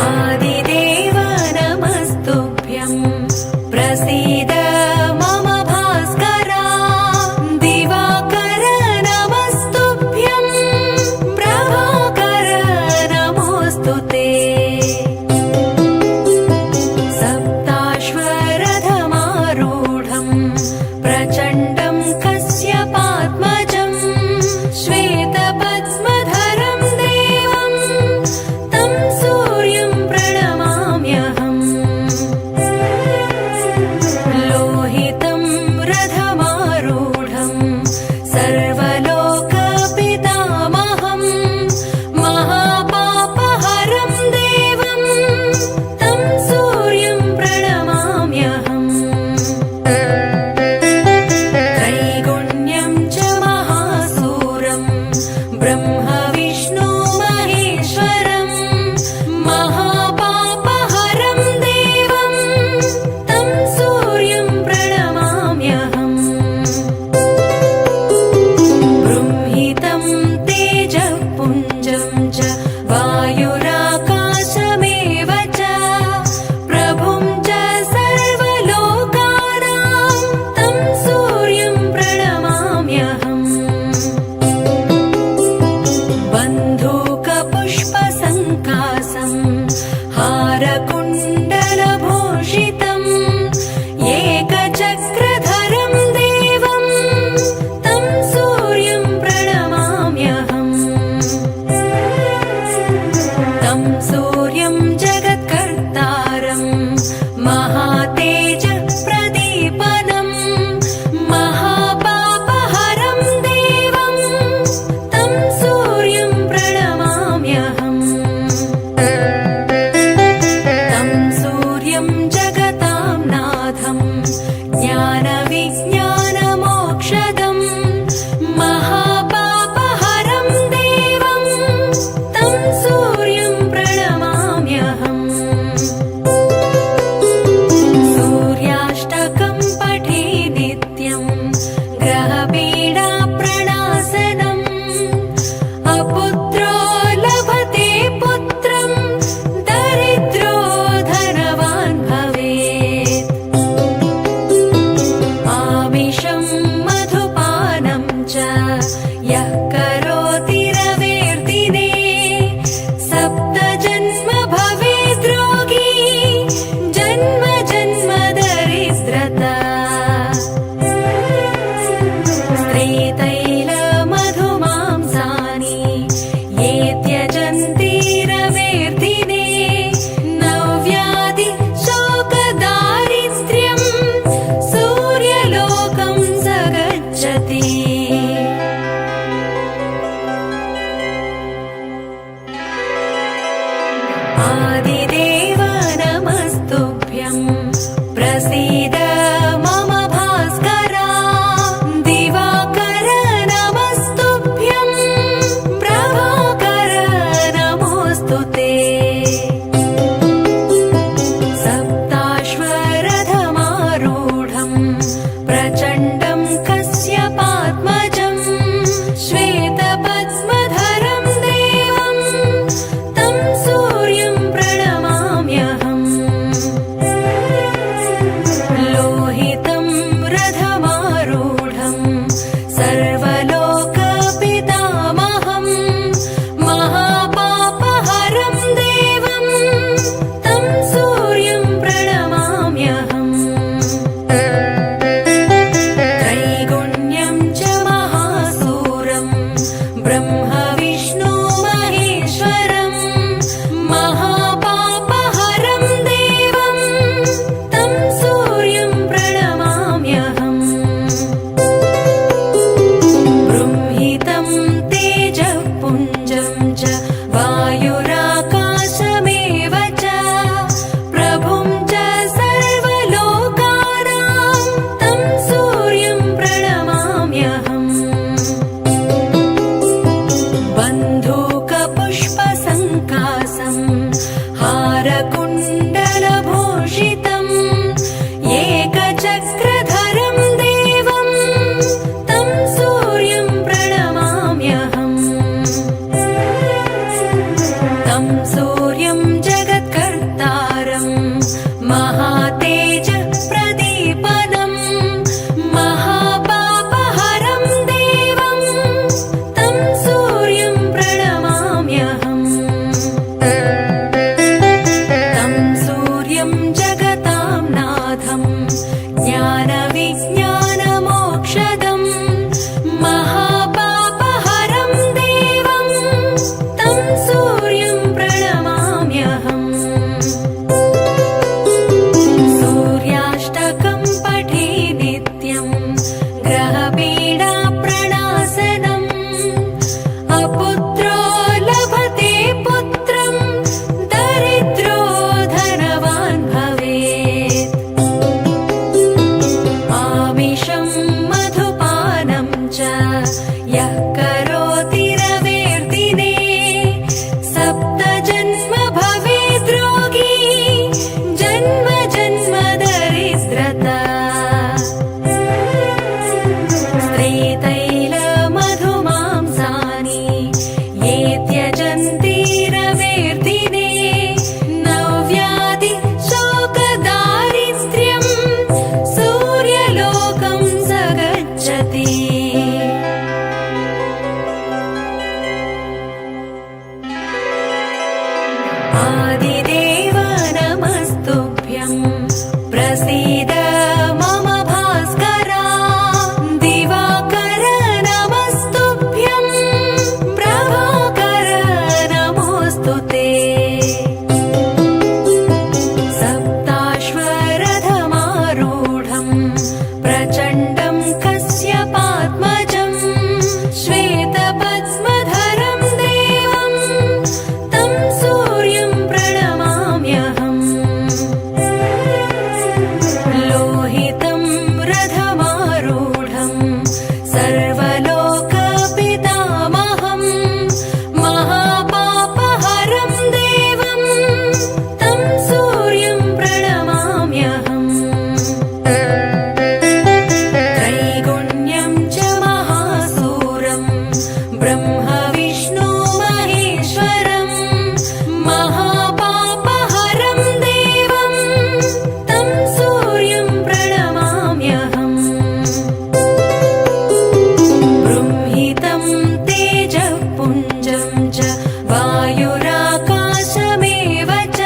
आदिदेव नमस्तुभ्यं प्रसीद मम भास्करा दिवाकर नमस्तुभ्यं प्रभाकर नमोऽस्तुते सप्ताश्वरथमारूढं प्रचण्डं कश्यपात्मजं श्वेतपद्मधरं देवं तं सूर्यं प्रणमाम्यहम् लोहितं रथमारूढं सर्वलोकपितामहं महापापहरं देवं तं सूर्यं प्रणमाम्यहम् त्रैगुण्यं च महासूरं ब्रह्म विष्णु महेश्वरं महापापहरं देवं तं सूर्यं प्रणमाम्यहम् बृंहितं तेजःपुञ्जं च वायुराकाशमेव च प्रभुं च सर्वलोकानां तं सूर्यं प्रणमाम्यहम् बन्धूकपुष्पसङ्कासं हारकुण्डलभूषितम् एकचक्रधरं देवं तं सूर्यं प्रणमाम्यहम् तं सूर्यं जगत्कर्तारं महातेजप्रदीपनं महापापहरं देवं तं सूर्यं प्रणमाम्यहम् तं सूर्यं जगतां नाथं ज्ञानविज्ञानमोक्षदं महापापहरं देवं तं सूर्यं प्रणमाम्यहम् सूर्याष्टकं पठे नित्यं ग्रहपीडाप्रणाशनम् अपुत्रो लभते पुत्रं दरिद्रो धनवान् भवेत् आमिषं मधुपानं च यः करोति रवेर्दिने सप्तजन्म भवेद् रोगी जन्म जन्म दरिद्रता स्त्रीतैलमधुमांसानि ये त्यजन्ति रवेर्दिने नव्याधि शोकदारिद्र्यं सूर्यलोकं स गच्छति आदिदेव नमस्तुभ्यं प्रसीद मम भास्करा दिवाकर नमस्तुभ्यं प्रभाकर नमोऽस्तुते सप्ताश्वरथमारूढं प्रचण्डं कश्यपात्मजं श्वेतपद्मधरं देवं तं सूर्यं प्रणमाम्यहम् आदिदेव नमस्तुभ्यं प्रसीद मम भास्करा दिवाकर नमस्तुभ्यं प्रभाकर नमोऽस्तु ते सप्ताश्वरथमारूढं प्रचण्डं कस्यपात्मजं श्वेतपद्मधरं देवं तं सूर्यं प्रणमाम्यहम् लोहितं रथमारूढं सर्वलोकपितामहं महापापहरं देवं तं सूर्यं प्रणमाम्यहम् त्रैगुण्यं च महासूरं ब्रह्म विष्णु महेश्वरं महापापहरं देवं तं सूर्यं प्रणमाम्यहम् बृंहितं तेजःपुञ्जं च वायुराकाशमेव च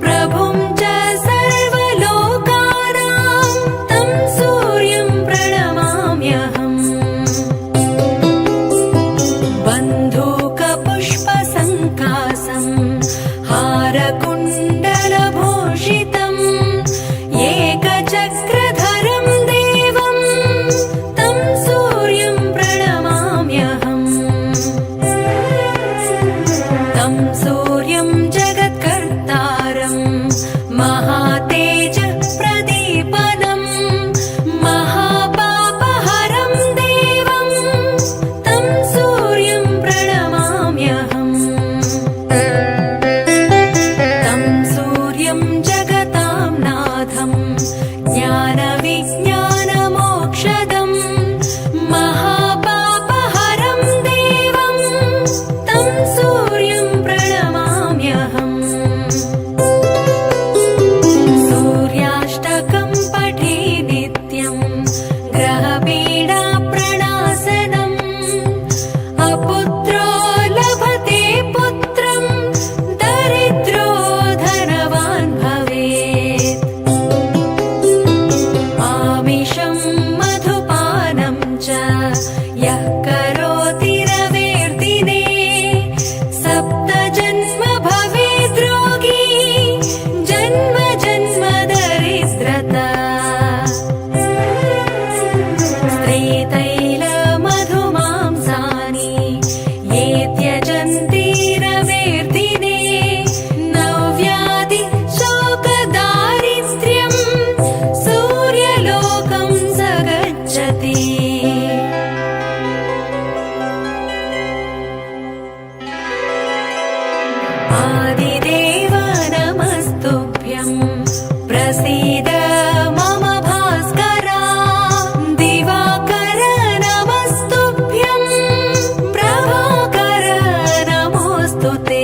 प्रभुं च सर्वलोकानां तं सूर्यं प्रणमाम्यहम् बन्धूकपुष्पसङ्कासं हारकुण्डलभूषितम् एकचक्रधरं देवं तं सूर्यं प्रणमाम्यहम् तं सूर्यं जगत्कर्तारं महातेजप्रदीपनं महापापहरं देवं तं सूर्यं प्रणमाम्यहम् तं सूर्यं जगतां नाथं ज्ञानविज्ञानमोक्षदं महापापहरं देवं तं सूर्यं प्रणमाम्यहम् सूर्याष्टकं पठे नित्यं ग्रहपीडाप्रणाशनम् अपुत्रो लभते पुत्रं दरिद्रो धनवान् भवेत् आमिषं मधुपानं च यः करोति रवेर्दिने सप्तजन्म भवेद् रोगी जन्म जन्म दरिद्रता स्त्रीतैलमधुमांसानि ये त्यजन्ति रवेर्दिने नव्याधि शोकदारिद्र्यं सूर्यलोकं स गच्छति आदिदेव नमस्तुभ्यं प्रसीद मम भास्करा दिवाकर नमस्तुभ्यं प्रभाकर नमोऽस्तु ते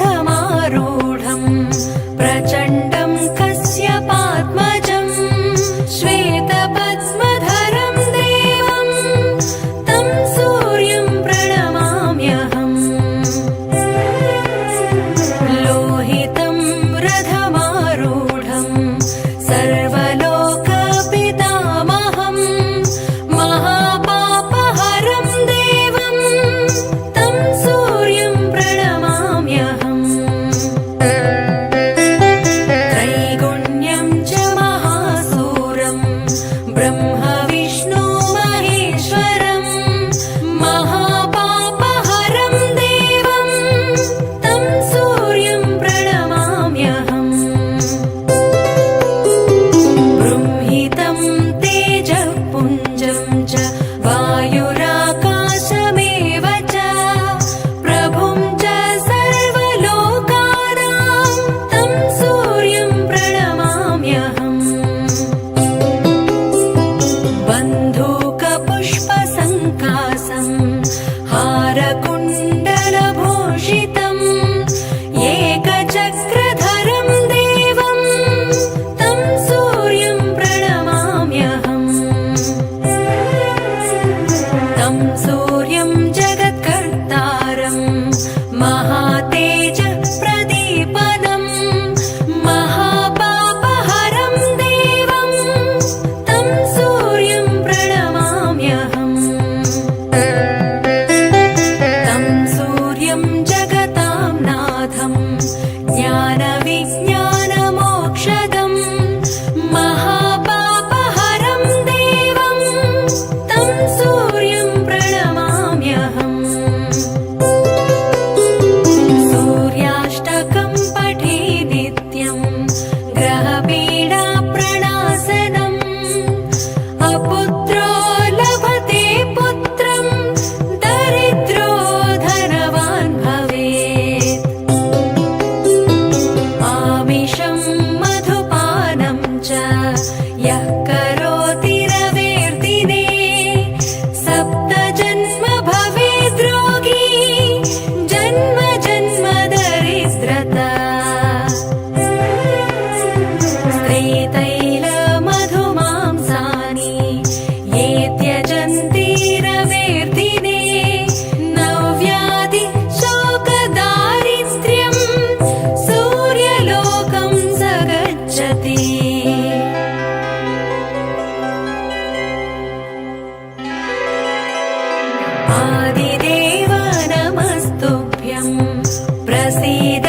सप्ताश्वरथमारूढं प्रचण्डं कस्यपात्मजं श्वेतपद्मधरं देवं तं सूर्यं प्रणमाम्यहम् लोहितं रथमारूढं सर्वलोकपितामहं महापापहरं देवं आदिदेव नमस्तुभ्यं प्रसीद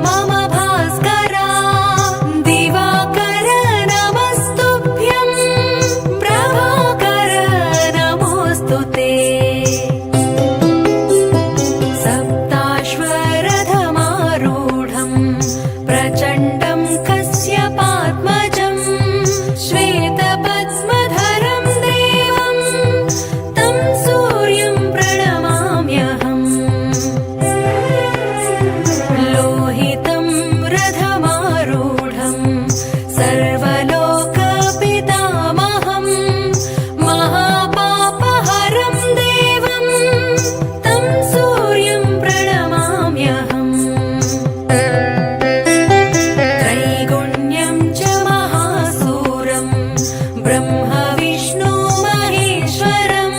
मम भास्करा दिवाकर नमस्तुभ्यं प्रभाकर नमोऽस्तु ते सप्ताश्वरथमारूढं प्रचण्डं कश्यपात्मजं श्वेतपद्मधरं देवं तं सूर्यं प्रणमाम्यहम् लोहितं रथमारूढं सर्वलोकपितामहं महापापहरं देवं तं सूर्यं प्रणमाम्यहम् त्रैगुण्यं च महासूरं ब्रह्म विष्णु महेश्वरं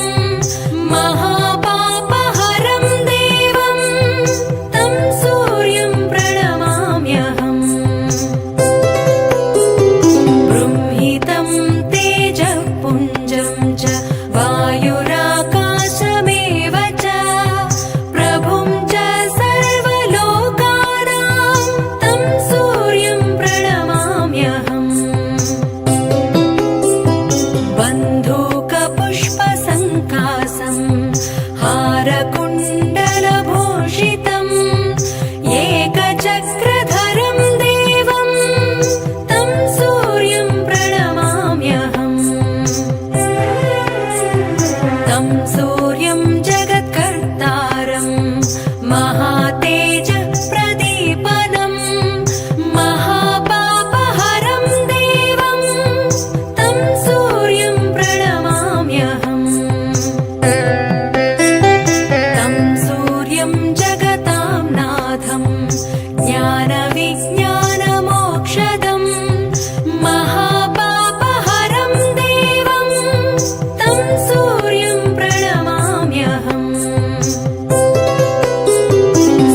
महापापहरं देवं तं सूर्यं प्रणमाम्यहम् बृंहितं तेजःपुञ्जं च वायुराकाशमेव च प्रभुं च सर्वलोकानां तं सूर्यं प्रणमाम्यहम् बन्धूकपुष्पसङ्कासं हारकुण्डलभूषितम् एकचक्रधरं देवं तं सूर्यं प्रणमाम्यहम् तं सूर्यं जगत्कर्तारं महातेजप्रदीपनं महापापहरं देवं तं सूर्यं प्रणमाम्यहम् तं सूर्यं जगतां नाथं ज्ञानविज्ञानमोक्षदं महापापहरं देवं तं सूर्यं प्रणमाम्यहम्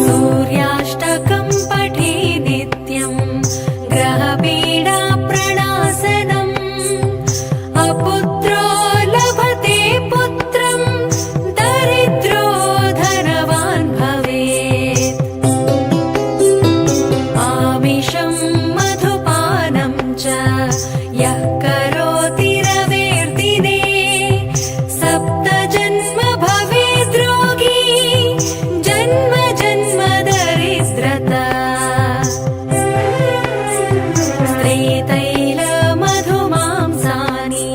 सूर्याष्टकं पठे नित्यं ग्रहपीडाप्रणाशनम् अपुत्रो लभते पुत्रं दरिद्रो धनवान् भवेत् आमिषं मधुपानं च यः करोति रवेर्दिने सप्तजन्म भवेद् रोगी जन्म जन्म दरिद्रता स्त्रीतैलमधुमांसानि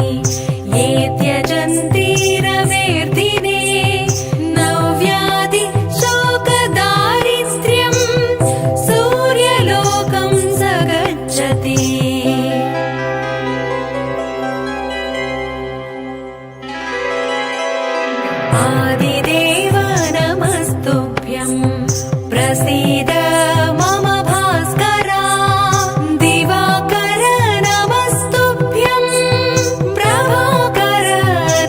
ये त्यजन्ति रवेर्दिने नव्याधि शोकदारिद्र्यं सूर्यलोकं स गच्छति आदिदेव नमस्तुभ्यं प्रसीद मम भास्करा दिवाकर नमस्तुभ्यं प्रभाकर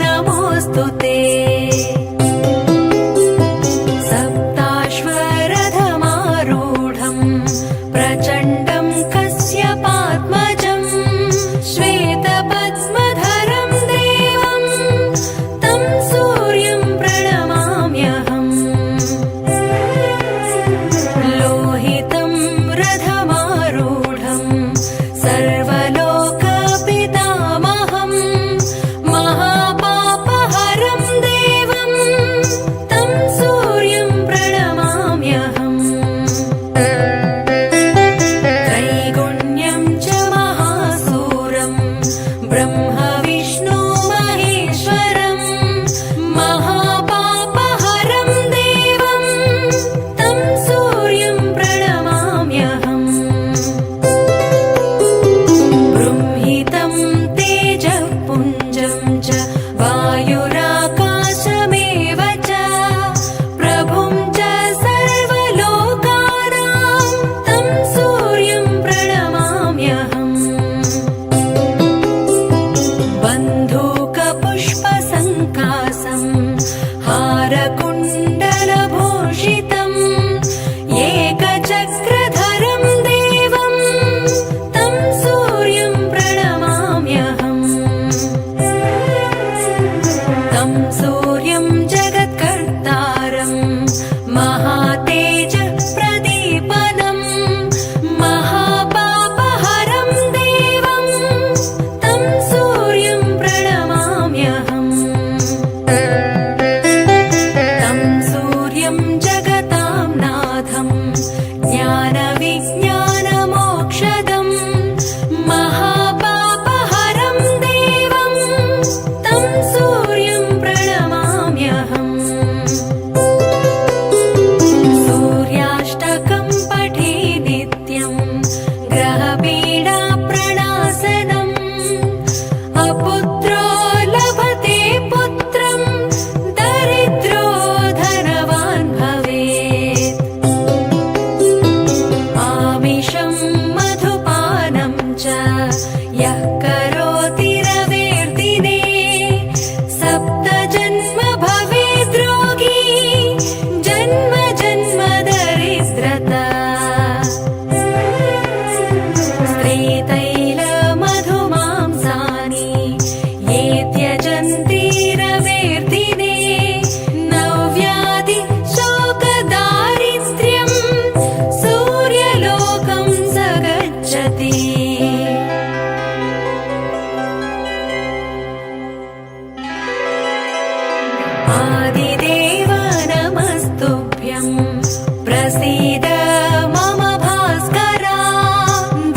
नमोऽस्तु ते सप्ताश्वरथमारूढं प्रचण्डं कश्यपात्मजं श्वेतपद्मधरं देवं तं सूर्यं प्रणमाम्यहम् लोहितं रथमारूढं सर्वलोकपितामहं महापापहरं देवं तं सूर्यं प्रणमाम्यहम् त्रैगुण्यं च महासूरं ब्रह्म विष्णु महेश्वरं महापापहरं देवं तं सूर्यं प्रणमाम्यहम् बृंहितं तेजःपुञ्जं च वायुराकाशमेव च प्रभुं च सर्वलोकानां तं सूर्यं प्रणमाम्यहम् बन्धूकपुष्पसङ्कासं हारकुण्डलभूषितं एकचक्रधरं देवं तं सूर्यं प्रणमाम्यहम् तं सूर्यं जगत् आदिदेव नमस्तुभ्यं प्रसीद मम भास्करा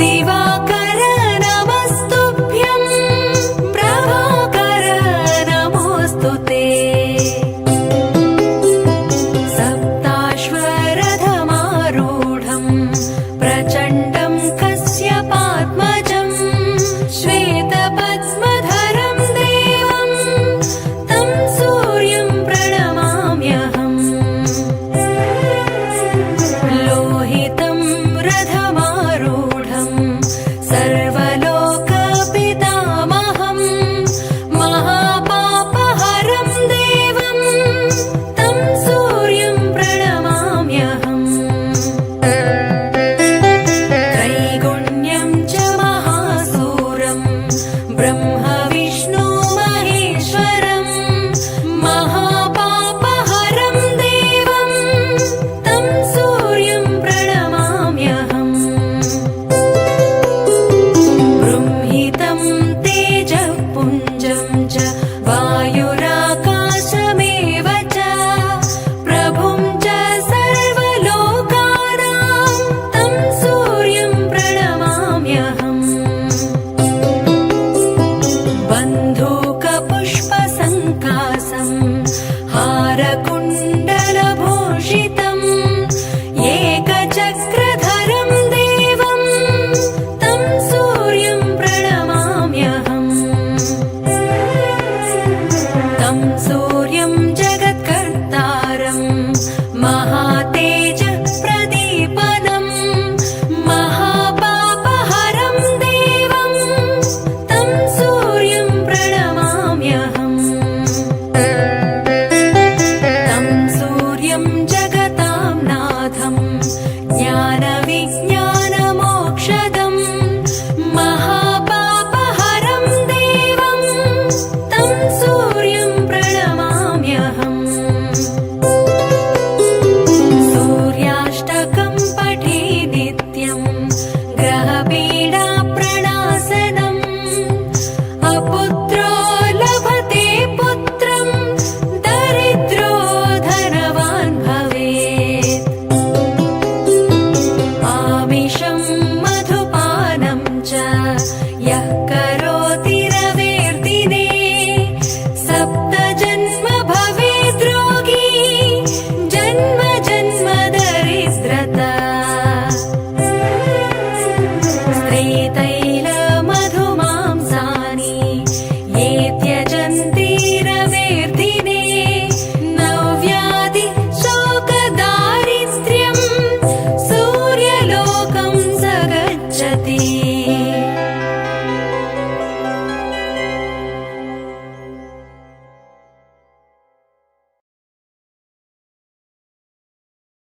दिवाकर नमस्तुभ्यं प्रभाकर नमोऽस्तु ते सप्ताश्वरथमारूढं प्रचण्डं कश्यपात्मजं श्वेतपद्मधरं देवं तं सूर्यं प्रणमाम्यहम् लोहितं रथमारूढं सर्वलोकपितामहं महापापहरं देवं तं सूर्यं प्रणमाम्यहम् त्रैगुण्यं च महासूरं ब्रह्म विष्णु महेश्वरं महापापहरं देवं तं सूर्यं प्रणमाम्यहम् बृंहितं तेजःपुञ्जं च वायुराकाशमेव च प्रभुं च सर्वलोकानां तं सूर्यं प्रणमाम्यहम् बन्धूकपुष्पसङ्कासं हारकुण्डलभूषितं